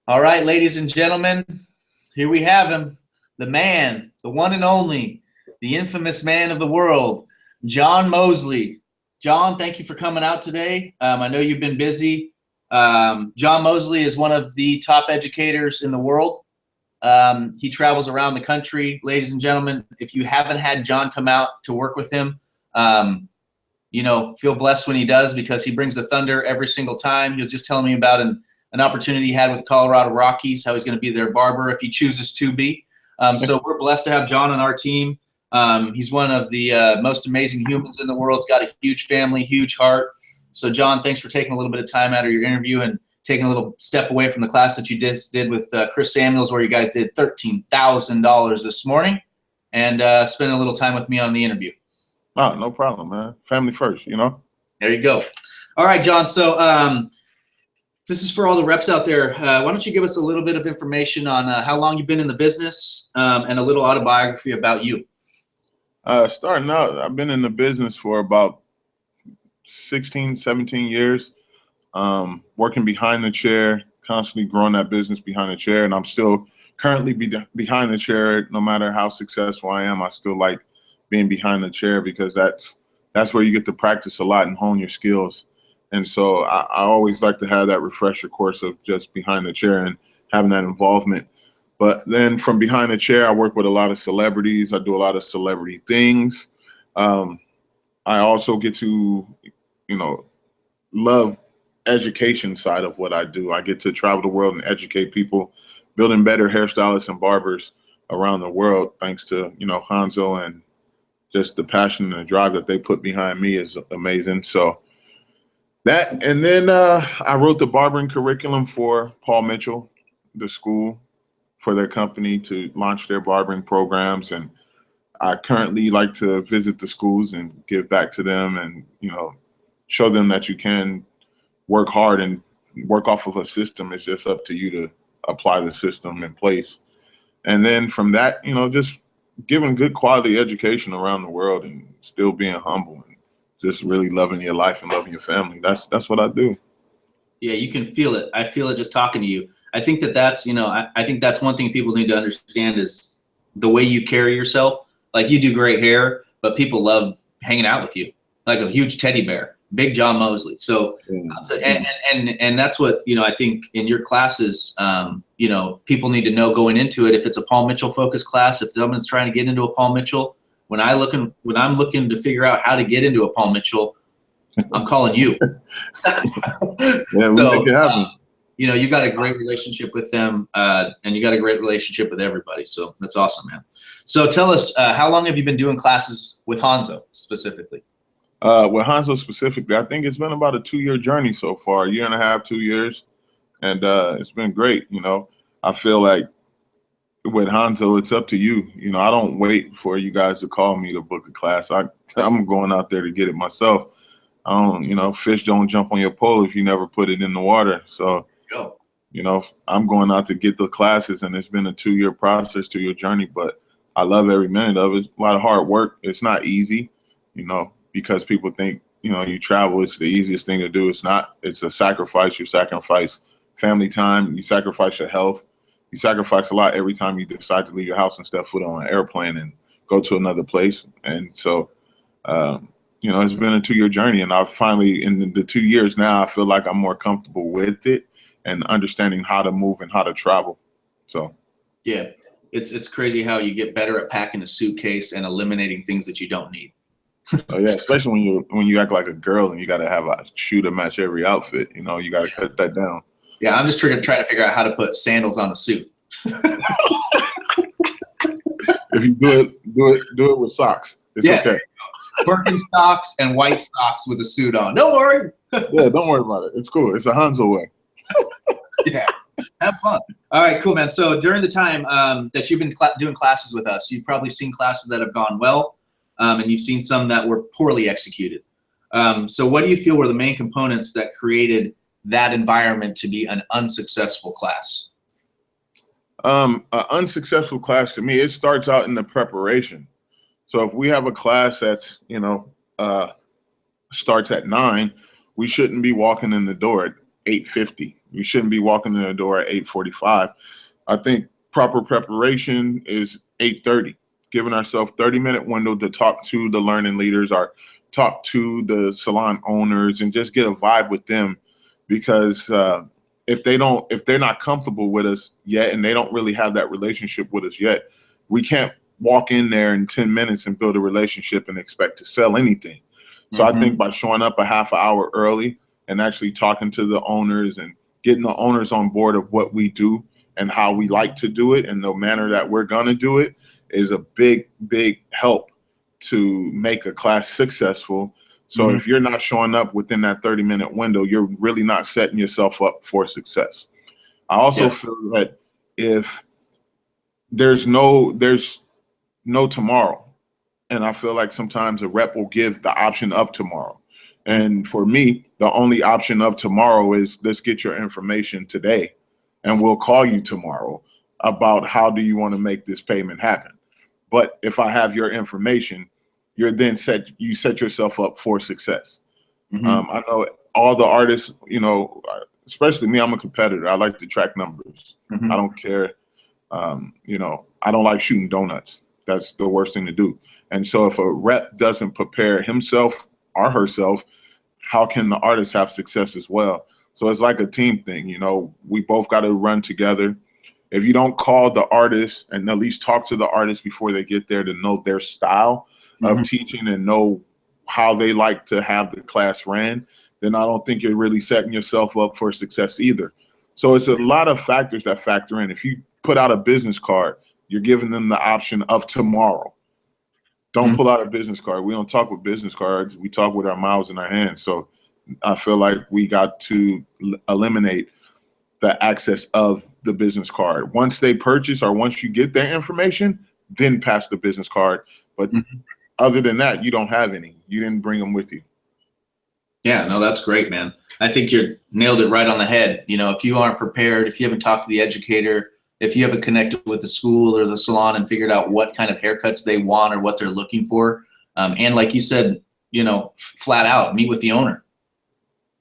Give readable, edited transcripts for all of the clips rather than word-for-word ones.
All right, ladies and gentlemen, here we have him, the man, the one and only, the infamous man of the world, John Mosley. John, thank you for coming out today. I know you've been busy. John Mosley is one of the top educators in the world. He travels around the country. Ladies and gentlemen, if you haven't had John come out to work with him, feel blessed when he does, because he brings the thunder every single time. He was just telling me about an opportunity he had with the Colorado Rockies, how he's going to be their barber if he chooses to be. So we're blessed to have John on our team. He's one of the most amazing humans in the world. He's got a huge family, huge heart. So John, thanks for taking a little bit of time out of your interview and taking a little step away from the class that you did with Chris Samuels, where you guys did $13,000 this morning, and spending a little time with me on the interview. Oh, no problem, man. Family first, There you go. All right, John. So this is for all the reps out there. Why don't you give us a little bit of information on how long you've been in the business, and a little autobiography about you? Starting out, I've been in the business for about 16, 17 years, working behind the chair, constantly growing that business behind the chair. And I'm still currently behind the chair. No matter how successful I am, I still like being behind the chair, because that's where you get to practice a lot and hone your skills. And so I always like to have that refresher course of just behind the chair and having that involvement. But then from behind the chair, I work with a lot of celebrities. I do a lot of celebrity things. I also get to, love education side of what I do. I get to travel the world and educate people, building better hairstylists and barbers around the world, thanks to, Hanzo, and just the passion and the drive that they put behind me is amazing. So that, and then I wrote the barbering curriculum for Paul Mitchell, the school, for their company to launch their barbering programs. And I currently like to visit the schools and give back to them and, show them that you can work hard and work off of a system. It's just up to you to apply the system in place. And then from that, just giving good quality education around the world and still being humble and just really loving your life and loving your family. That's what I do. Yeah, you can feel it. I feel it just talking to you. I think that's, I think that's one thing people need to understand is the way you carry yourself. Like, you do great hair, but people love hanging out with you, like a huge teddy bear, big John Mosley. So, and that's what, I think in your classes, people need to know going into it. If it's a Paul Mitchell focused class, if someone's trying to get into a Paul Mitchell, when I'm looking to figure out how to get into a Paul Mitchell, I'm calling you. Yeah, we make it happen. You've got a great relationship with them, and you got a great relationship with everybody. So that's awesome, man. So tell us, how long have you been doing classes with Hanzo specifically? With Hanzo specifically, I think it's been about a 2-year journey so far, a year and a half, 2 years. And it's been great. I feel like with Hanzo, it's up to you. I don't wait for you guys to call me to book a class. I'm going out there to get it myself. I don't, fish don't jump on your pole if you never put it in the water. So, I'm going out to get the classes, and it's been a 2-year process, 2-year journey, but I love every minute of it. It's a lot of hard work. It's not easy, because people think, you travel, it's the easiest thing to do. It's not. It's a sacrifice. You sacrifice family time. You sacrifice your health. You sacrifice a lot every time you decide to leave your house and step foot on an airplane and go to another place. And so, it's been a 2-year journey, and I've finally, in the 2 years now, I feel like I'm more comfortable with it and understanding how to move and how to travel. So, yeah, it's crazy how you get better at packing a suitcase and eliminating things that you don't need. Oh yeah, especially when you act like a girl and you got to have a shoe to match every outfit. You got to cut that down. Yeah, I'm just trying to figure out how to put sandals on a suit. If you do it with socks. It's okay. Birkenstocks and white socks with a suit on. Don't worry. Yeah, don't worry about it. It's cool. It's a Hanzo way. Yeah, have fun. All right, cool, man. So during the time that you've been doing classes with us, you've probably seen classes that have gone well, and you've seen some that were poorly executed. So what do you feel were the main components that created that environment to be an unsuccessful class? An unsuccessful class, to me, it starts out in the preparation. So if we have a class that's, starts at 9, we shouldn't be walking in the door at 8:50. We shouldn't be walking in the door at 8:45. I think proper preparation is 8:30, giving ourselves 30-minute window to talk to the learning leaders or talk to the salon owners and just get a vibe with them, because if they're not comfortable with us yet and they don't really have that relationship with us yet, we can't walk in there in 10 minutes and build a relationship and expect to sell anything. So I think by showing up a half an hour early and actually talking to the owners and getting the owners on board of what we do and how we like to do it and the manner that we're going to do it is a big, big help to make a class successful. So if you're not showing up within that 30-minute window, you're really not setting yourself up for success. I also feel that if there's no tomorrow, and I feel like sometimes a rep will give the option of tomorrow. And for me, the only option of tomorrow is, let's get your information today and we'll call you tomorrow about how do you want to make this payment happen. But if I have your information, you set yourself up for success. I know all the artists, especially me, I'm a competitor. I like to track numbers. I don't care. I don't like shooting donuts. That's the worst thing to do. And so if a rep doesn't prepare himself or herself, how can the artist have success as well? So it's like a team thing. We both got to run together. If you don't call the artist and at least talk to the artist before they get there to know their style of teaching and know how they like to have the class ran, then I don't think you're really setting yourself up for success either. So it's a lot of factors that factor in. If you put out a business card, you're giving them the option of tomorrow. Don't pull out a business card. We don't talk with business cards. We talk with our mouths and our hands. So I feel like we got to eliminate the access of the business card. Once they purchase or once you get their information, then pass the business card. But other than that, you don't have any. You didn't bring them with you. Yeah, no, that's great, man. I think you nailed it right on the head. If you aren't prepared, if you haven't talked to the educator, if you haven't connected with the school or the salon and figured out what kind of haircuts they want or what they're looking for, and like you said, flat out meet with the owner.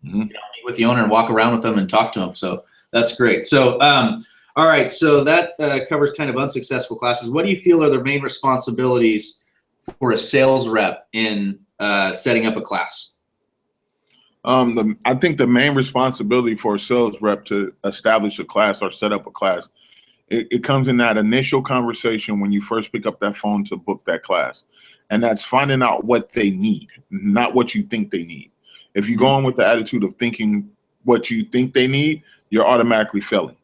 Meet with the owner and walk around with them and talk to them. So that's great. So, all right. So that covers kind of unsuccessful classes. What do you feel are the main responsibilities for a sales rep in setting up a class? I think the main responsibility for a sales rep to establish a class or set up a class, it comes in that initial conversation when you first pick up that phone to book that class. And that's finding out what they need, not what you think they need. If you go in with the attitude of thinking what you think they need, you're automatically failing.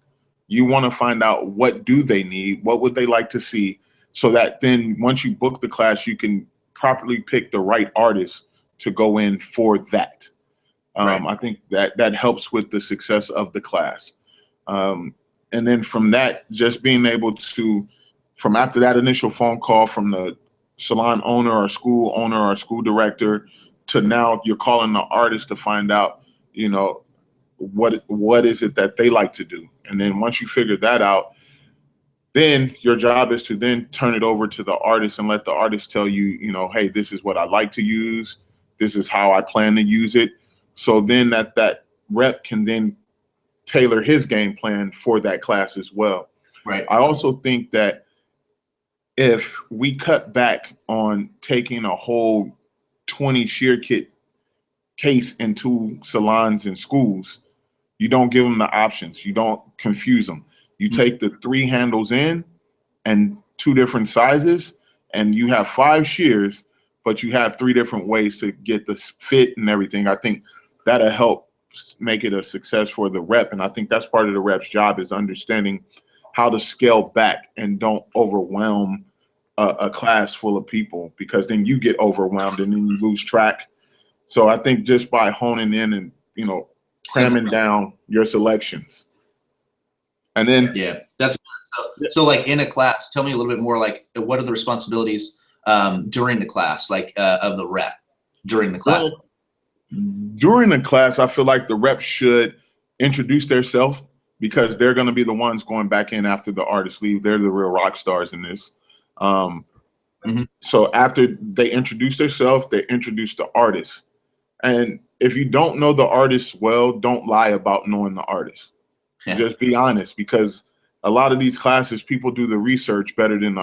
You want to find out what do they need, what would they like to see, so that then once you book the class, you can properly pick the right artist to go in for that. I think that helps with the success of the class. And then from that, just being able to, from after that initial phone call from the salon owner or school director, to now you're calling the artist to find out, what is it that they like to do. And then once you figure that out, then your job is to then turn it over to the artist and let the artist tell you, hey, this is what I like to use. This is how I plan to use it. So then that rep can then tailor his game plan for that class as well. Right. I also think that if we cut back on taking a whole 20 shear kit case into salons and schools, you don't give them the options. You don't confuse them. You take the 3 handles in and 2 different sizes, and you have 5 shears, but you have 3 different ways to get the fit and everything. I think that'll help make it a success for the rep. And I think that's part of the rep's job, is understanding how to scale back and don't overwhelm a class full of people, because then you get overwhelmed and then you lose track. So I think just by honing in and, cramming down your selections. And then that's so like in a class, tell me a little bit more, like what are the responsibilities during the class, like of the rep during the class? Well, during the class, I feel like the rep should introduce themselves, because they're going to be the ones going back in after the artists leave. They're the real rock stars in this. So after they introduce themselves, they introduce the artist. And if you don't know the artist well, don't lie about knowing the artist. Yeah. Just be honest, because a lot of these classes, people do the research better than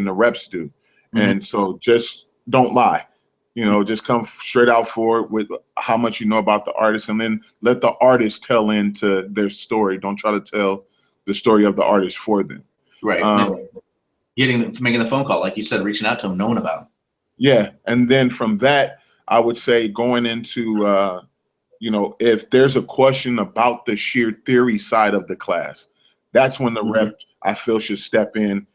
the reps do. And so just don't lie. You know, just come straight out forward with how much you know about the artist, and then let the artist tell into their story. Don't try to tell the story of the artist for them. Right. Making the phone call, like you said, reaching out to them, knowing about them. Yeah. And then from that, I would say going into, you know, if there's a question about the sheer theory side of the class, that's when the rep, I feel, should step in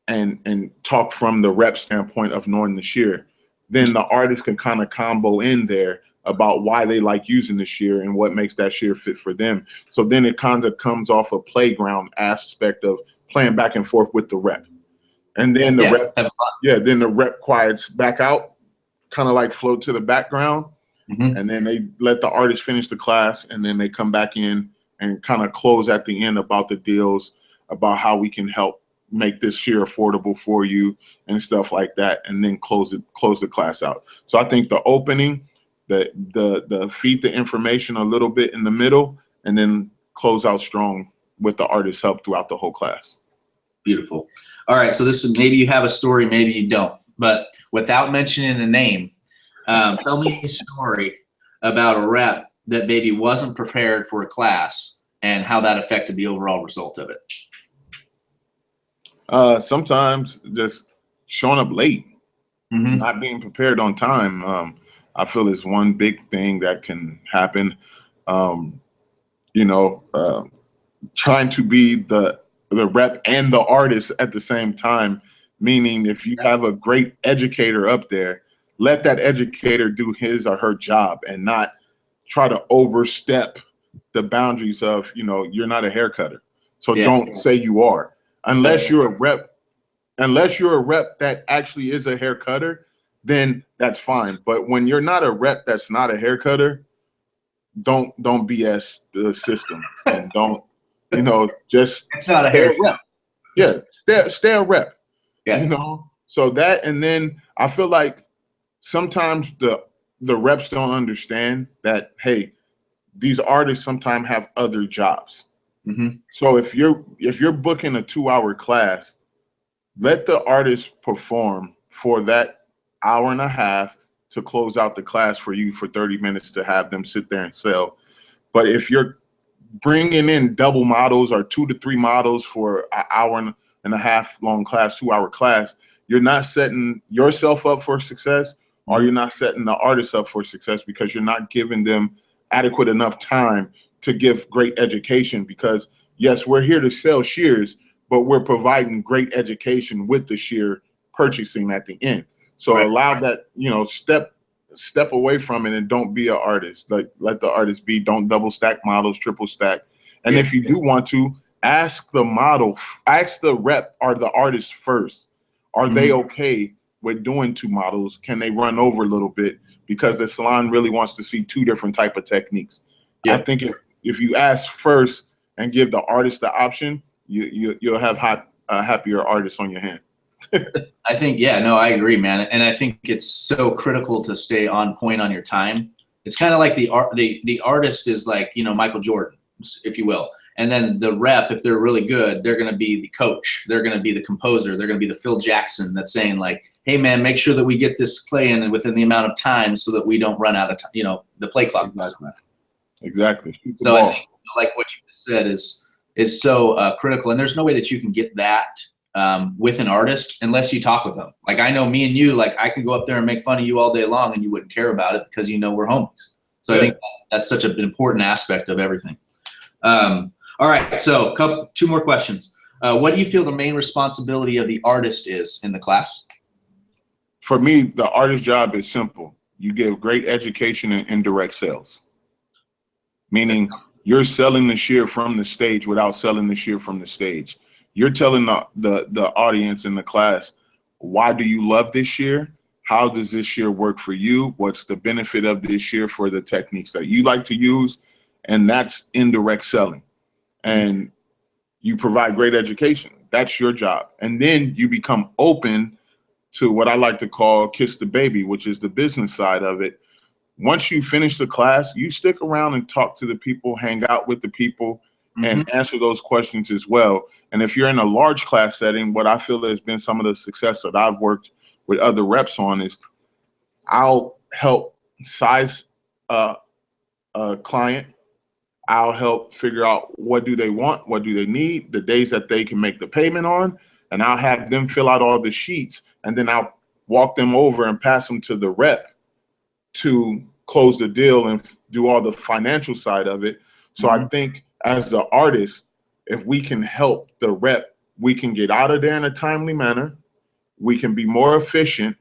and talk from the rep standpoint of knowing the shear. Then the artist can kind of combo in there about why they like using the shear and what makes that shear fit for them. So then it kind of comes off a playground aspect of playing back and forth with the rep. And then the then the rep quiets back out, kind of like float to the background. And then they let the artist finish the class, and then they come back in and kind of close at the end about the deals, about how we can help make this shear affordable for you and stuff like that, and then close the class out. So I think the opening, the feed the information a little bit in the middle, and then close out strong with the artist's help throughout the whole class. Beautiful. All right, so this is, maybe you have a story, maybe you don't, but without mentioning a name, tell me a story about a rep that maybe wasn't prepared for a class and how that affected the overall result of it. Sometimes just showing up late, not being prepared on time. I feel is one big thing that can happen. You know, trying to be the rep and the artist at the same time, meaning if you have a great educator up there, let that educator do his or her job and not try to overstep the boundaries of, you know, you're not a hair cutter. So don't say you are. Unless you're a rep that actually is a hair cutter, then that's fine. But when you're not a rep that's not a hair cutter, don't BS the system, and don't, you know, just it's not a hair rep. Yeah, stay a rep. Yeah. You know, so that, and then I feel like sometimes the reps don't understand that, hey, these artists sometimes have other jobs. So if you're booking a 2-hour class, let the artist perform for that hour and a half to close out the class for you for 30 minutes to have them sit there and sell. But if you're bringing in double models or 2 to 3 models for an hour and a half long class, 2-hour class, you're not setting yourself up for success, or you're not setting the artist up for success, because you're not giving them adequate enough time to give great education. Because yes, we're here to sell shears, but we're providing great education with the shear purchasing at the end. So allow that, you know, step away from it and don't be an artist. Like, let the artist be. Don't double stack models, triple stack. And if you do want to, ask the rep or the artist first. Are they okay with doing 2 models? Can they run over a little bit? Because the salon really wants to see 2 different type of techniques. I think if you ask first and give the artist the option, you'll have happier artists on your hand. I think, I agree, man. And I think it's so critical to stay on point on your time. It's kind of like the artist is like, you know, Michael Jordan, if you will. And then the rep, if they're really good, they're going to be the coach. They're going to be the composer. They're going to be the Phil Jackson that's saying like, hey, man, make sure that we get this play in within the amount of time so that we don't run out of time, you know, the play clock. Exactly. So I think, like what you just said is so critical. And there's no way that you can get that with an artist unless you talk with them. Like, I know me and you, like, I can go up there and make fun of you all day long and you wouldn't care about it because, you know, we're homies. So I think that's such an important aspect of everything. All right, so 2 more questions. What do you feel the main responsibility of the artist is in the class? For me, the artist's job is simple. You give great education and indirect sales. Meaning you're selling the shear from the stage without selling the shear from the stage. You're telling the audience in the class, why do you love this shear? How does this shear work for you? What's the benefit of this shear for the techniques that you like to use? And that's indirect selling. And you provide great education. That's your job. And then you become open to what I like to call kiss the baby, which is the business side of it. Once you finish the class, you stick around and talk to the people, hang out with the people, and answer those questions as well. And if you're in a large class setting, what I feel has been some of the success that I've worked with other reps on is I'll help size a client. I'll help figure out what do they want, what do they need, the days that they can make the payment on, and I'll have them fill out all the sheets, and then I'll walk them over and pass them to the rep to close the deal and do all the financial side of it. So I think as the artist, if we can help the rep, we can get out of there in a timely manner, we can be more efficient,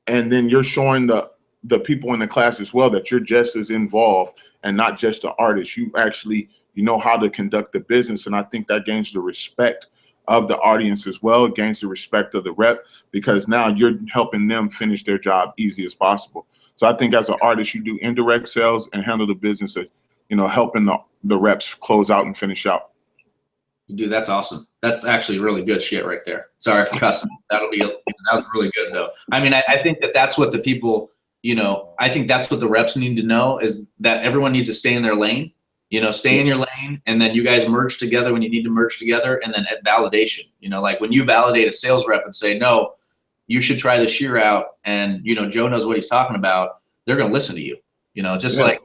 and then you're showing the people in the class as well that you're just as involved and not just the artist. You actually, you know how to conduct the business. And I think that gains the respect of the audience as well. It gains the respect of the rep, because now you're helping them finish their job easy as possible. So I think as an artist, you do indirect sales and handle the business of, you know, helping the reps close out and finish out. Dude, that's awesome. That's actually really good shit right there. Sorry for cussing. That was really good though. I mean, I think that's what the people, you know, I think that's what the reps need to know, is that everyone needs to stay in their lane, you know, stay in your lane, and then you guys merge together when you need to merge together, and then at validation, you know, like when you validate a sales rep and say, no, you should try this shear out, and, you know, Joe knows what he's talking about, they're going to listen to you, you know, just like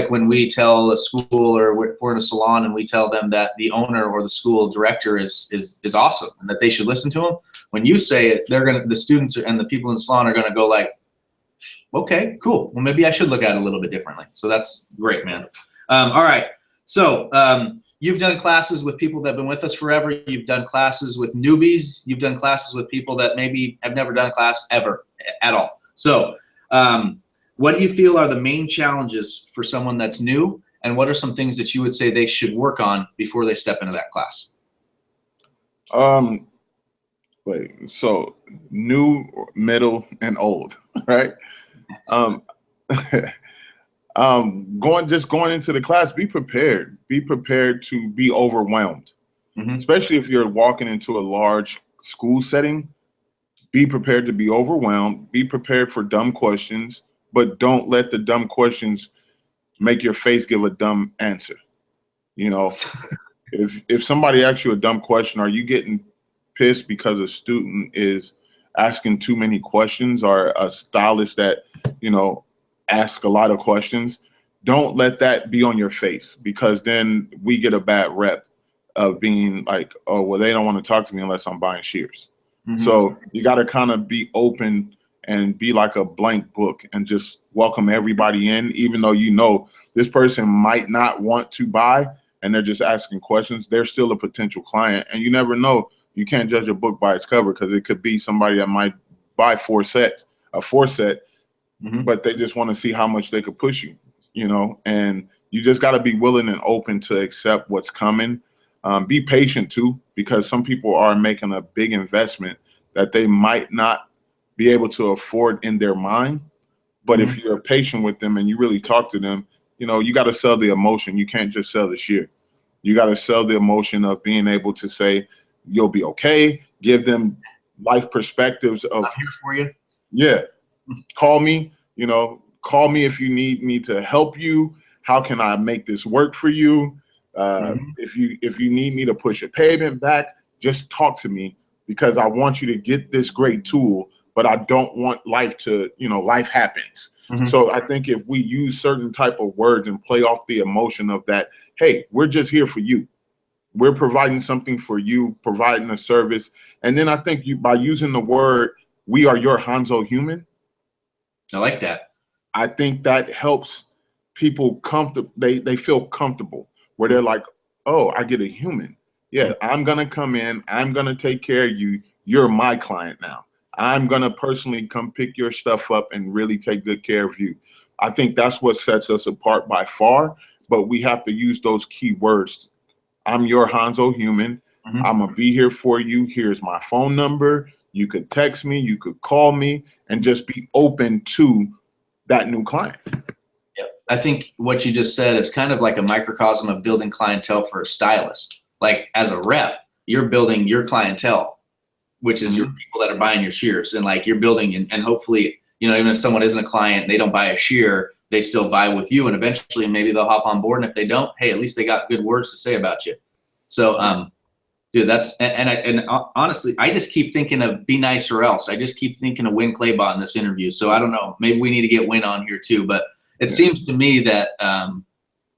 when we tell a school, or we're in a salon and we tell them that the owner or the school director is awesome and that they should listen to him. When you say it, the students and the people in the salon are going to go like, okay, cool. Well, maybe I should look at it a little bit differently. So that's great, man. All right. So you've done classes with people that have been with us forever. You've done classes with newbies. You've done classes with people that maybe have never done a class ever at all. So what do you feel are the main challenges for someone that's new, and what are some things that you would say they should work on before they step into that class? So new, middle, and old, right? Going into the class, be prepared. Be prepared to be overwhelmed, especially if you're walking into a large school setting. Be prepared to be overwhelmed. Be prepared for dumb questions, but don't let the dumb questions make your face give a dumb answer. You know, if somebody asks you a dumb question, are you getting pissed because a student is asking too many questions, or a stylist that, you know, ask a lot of questions? Don't let that be on your face, because then we get a bad rep of being like, oh, well, they don't want to talk to me unless I'm buying shears. So you got to kind of be open and be like a blank book and just welcome everybody in, even though you know this person might not want to buy and they're just asking questions. They're still a potential client, and you never know. You can't judge a book by its cover, because it could be somebody that might buy a four set, but they just want to see how much they could push you, you know, and you just got to be willing and open to accept what's coming. Be patient too, because some people are making a big investment that they might not be able to afford in their mind. But if you're patient with them and you really talk to them, you know, you got to sell the emotion. You can't just sell the shear. You got to sell the emotion of being able to say, you'll be okay. Give them life perspectives of, I'm here for you. Yeah. Call me, you know, call me if you need me to help you. How can I make this work for you? If you need me to push a payment back, just talk to me, because I want you to get this great tool, but I don't want life to, you know, life happens. So I think if we use certain type of words and play off the emotion of that, hey, we're just here for you. We're providing something for you, providing a service. And then I think by using the word, we are your Hanzo human. I like that. I think that helps people comfortable. They feel comfortable, where they're like, oh, I get a human. Yeah, I'm going to come in. I'm going to take care of you. You're my client now. I'm going to personally come pick your stuff up and really take good care of you. I think that's what sets us apart by far, but we have to use those key words. I'm your Hanzo human. I'm going to be here for you. Here's my phone number. You could text me. You could call me, and just be open to that new client. Yep. I think what you just said is kind of like a microcosm of building clientele for a stylist. Like as a rep, you're building your clientele, which is your people that are buying your shears, and like you're building, and hopefully, you know, even if someone isn't a client, they don't buy a shear, they still vibe with you, and eventually maybe they'll hop on board. And if they don't, hey, at least they got good words to say about you. So, dude, that's and honestly, I just keep thinking of Be Nice or Else. I just keep thinking of Win Claybot in this interview. So I don't know, maybe we need to get Win on here too. But it seems to me that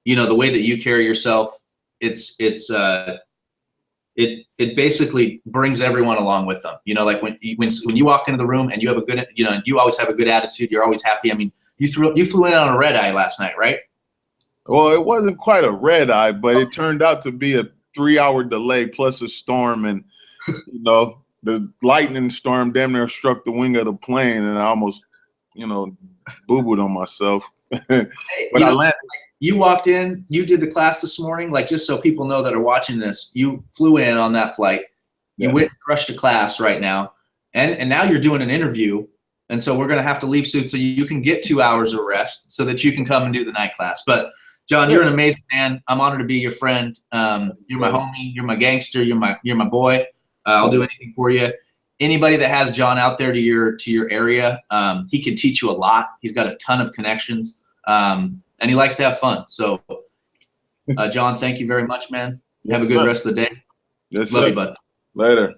you know, the way that you carry yourself, it basically brings everyone along with them. You know, like when you walk into the room and you have a good, you know, and you always have a good attitude, you're always happy. I mean, you flew in on a red eye last night, right? Well, it wasn't quite a red eye, but it turned out to be a 3-hour delay plus a storm, and you know, the lightning storm damn near struck the wing of the plane, and I almost, you know, boo-booed on myself. But I landed. You walked in, you did the class this morning, like, just so people know that are watching this, you flew in on that flight, you went and crushed a class right now, and now you're doing an interview, and so we're going to have to leave soon so you can get 2 hours of rest so that you can come and do the night class. But John, you're an amazing man. I'm honored to be your friend. You're my homie, you're my gangster, you're my boy. I'll do anything for you. Anybody that has John out there to your area, he can teach you a lot. He's got a ton of connections. And he likes to have fun. So, John, thank you very much, man. Have a good rest of the day. Yes, Love sir. you, bud. Later.